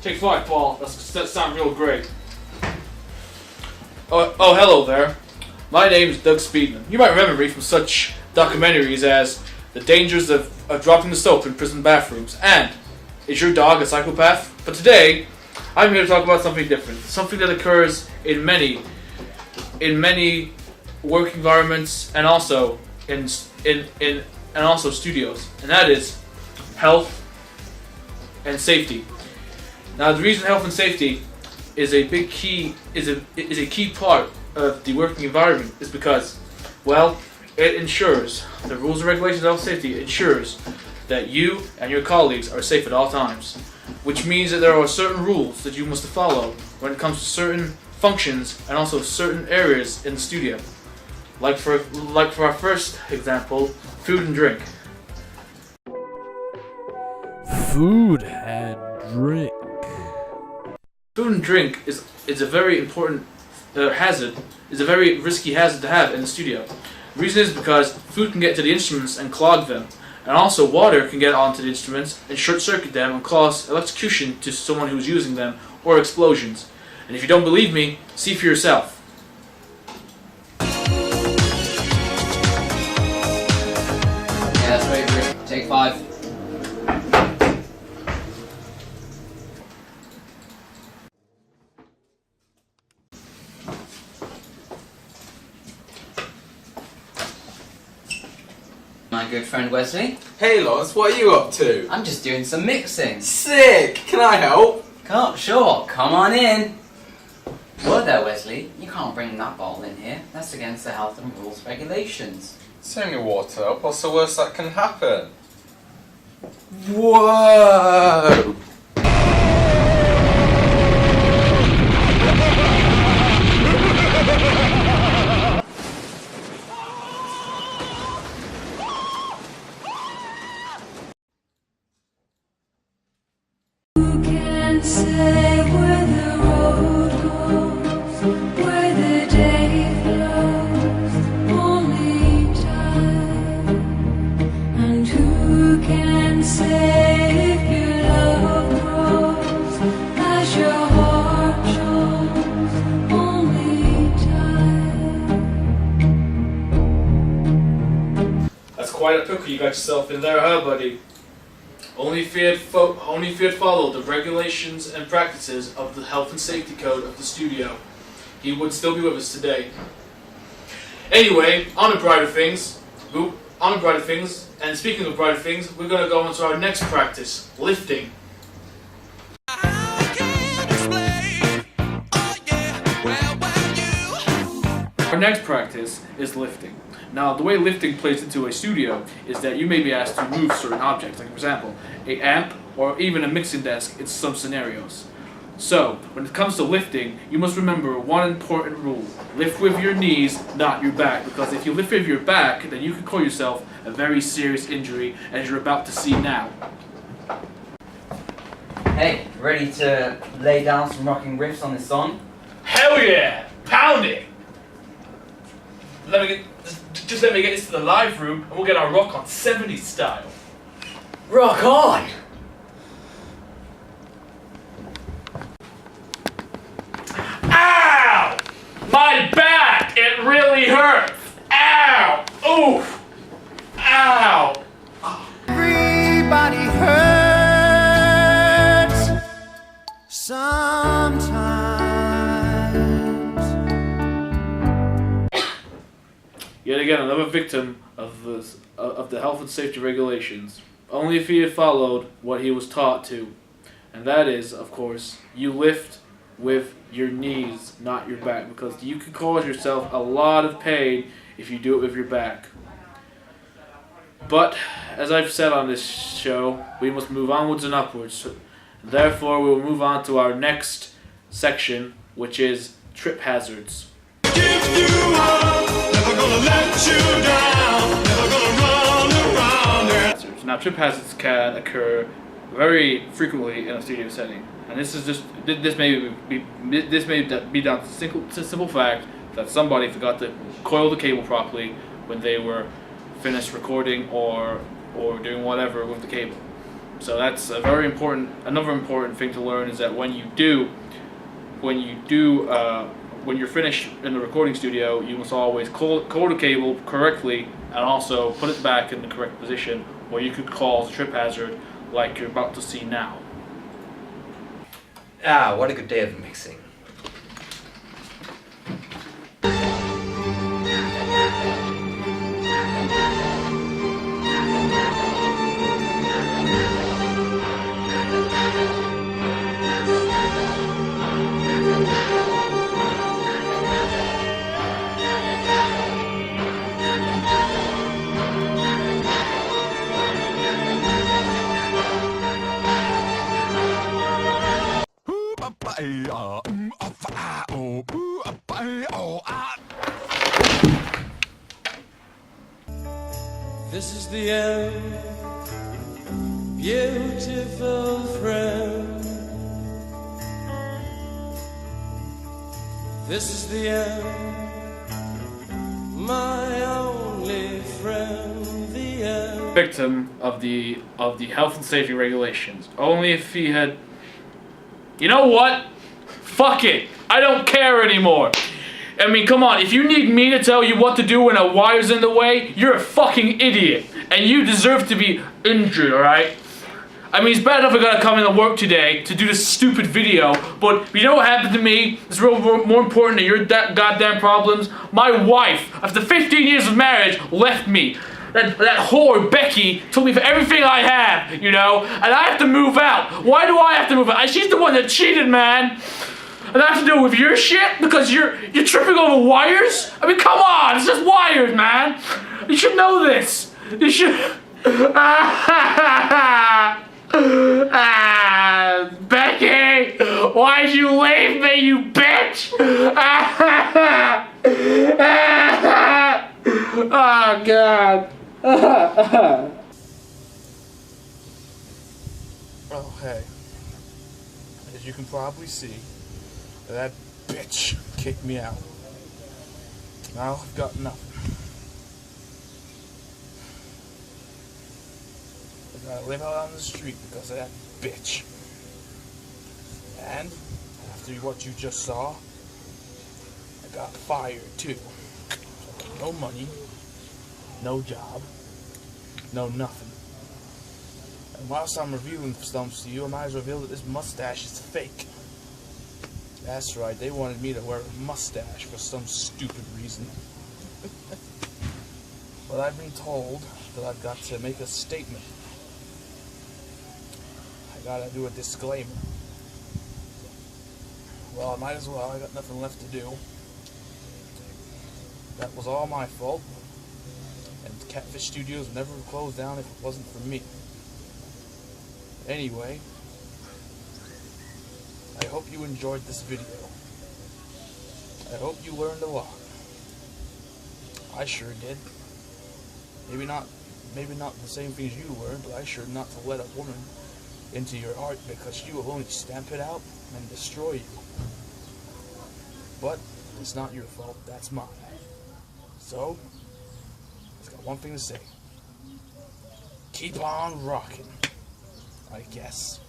Take 5, Paul. That sounds real great. Oh, hello there. My name is Doug Speedman. You might remember me from such documentaries as The Dangers of Dropping the Soap in Prison Bathrooms and Is Your Dog a Psychopath? But today, I'm here to talk about something different. Something that occurs in many work environments and also in studios, and that is health and safety. Now, the reason health and safety is a key part of the working environment is because, well, it ensures the rules and regulations of health and safety ensures that you and your colleagues are safe at all times, which means that there are certain rules that you must follow when it comes to certain functions and also certain areas in the studio. Like for our first example, food and drink. Food and drink. Food and drink is a very important hazard. Is a very risky hazard to have in the studio. The reason is because food can get to the instruments and clog them, and also water can get onto the instruments and short-circuit them and cause electrocution to someone who's using them or explosions. And if you don't believe me, see for yourself. Yeah, that's right, Rick. Take 5. My good friend Wesley. Hey Loz, what are you up to? I'm just doing some mixing. Sick! Can I help? Sure, come on in. Whoa there, Wesley. You can't bring that bottle in here. That's against the health and rules regulations. It's only water. What's the worst that can happen? Whoa! Say where the road goes, where the day flows, only time. And who can say if your love grows as your heart shows, only time. That's quite a pickle you got yourself in there, huh, buddy? Only if you had followed the regulations and practices of the health and safety code of the studio, he would still be with us today. Anyway, on to brighter things. And speaking of brighter things, we're going to go on to our next practice, lifting. Our next practice is lifting. Now, the way lifting plays into a studio is that you may be asked to move certain objects, like for example, an amp or even a mixing desk in some scenarios. So, when it comes to lifting, you must remember one important rule. Lift with your knees, not your back, because if you lift with your back, then you can cause yourself a very serious injury, as you're about to see now. Hey, ready to lay down some rocking riffs on this song? Hell yeah! Pound it! Let me get this to the live room and we'll get our rock on 70s style. Rock on! Ow! My back! It really hurts! Ow! Oof! Ow! Everybody hurts sometimes. Yet again, another victim of the health and safety regulations. Only if he had followed what he was taught to. And that is, of course, you lift with your knees, not your back, because you can cause yourself a lot of pain if you do it with your back. But, as I've said on this show, we must move onwards and upwards. Therefore, we will move on to our next section, which is trip hazards. Now, trip hazards can occur very frequently in a studio setting, and this may be down to the simple fact that somebody forgot to coil the cable properly when they were finished recording or doing whatever with the cable. So that's a very important. Another important thing to learn is that when you're finished in the recording studio, you must always code a cable correctly and also put it back in the correct position, or you could cause a trip hazard like you're about to see now. Ah, what a good day of mixing. This is the end, beautiful friend. This is the end, my only friend, the end. Victim of the health and safety regulations. Only if he had. You know what? Fuck it. I don't care anymore. I mean, come on, if you need me to tell you what to do when a wire's in the way, you're a fucking idiot. And you deserve to be injured, alright? I mean, it's bad enough I gotta come into work today to do this stupid video, but you know what happened to me? It's real more important than your goddamn problems. My wife, after 15 years of marriage, left me. That whore, Becky, took me for everything I have, you know? And I have to move out. Why do I have to move out? She's the one that cheated, man. And I have to deal with your shit because you're tripping over wires? I mean, come on, it's just wires, man. You should know this. You should. Becky, why'd you leave me, you bitch? Oh God. Oh, hey. As you can probably see, that bitch kicked me out. Now I've got nothing. I gotta live out on the street because of that bitch. And after what you just saw, I got fired too. No money, no job, no nothing. And whilst I'm revealing stumps to you, I might as well reveal that this mustache is fake. That's right, they wanted me to wear a mustache for some stupid reason. But I've been told that I've got to make a statement. I gotta do a disclaimer. Well, I might as well, I got nothing left to do. That was all my fault. And Catfish Studios would never have closed down if it wasn't for me. Anyway, I hope you enjoyed this video. I hope you learned a lot. I sure did. Maybe not the same things you learned, but I sure not to let a woman into your heart because she will only stamp it out and destroy you. But it's not your fault, that's mine. So, I've got one thing to say. Keep on rocking, I guess.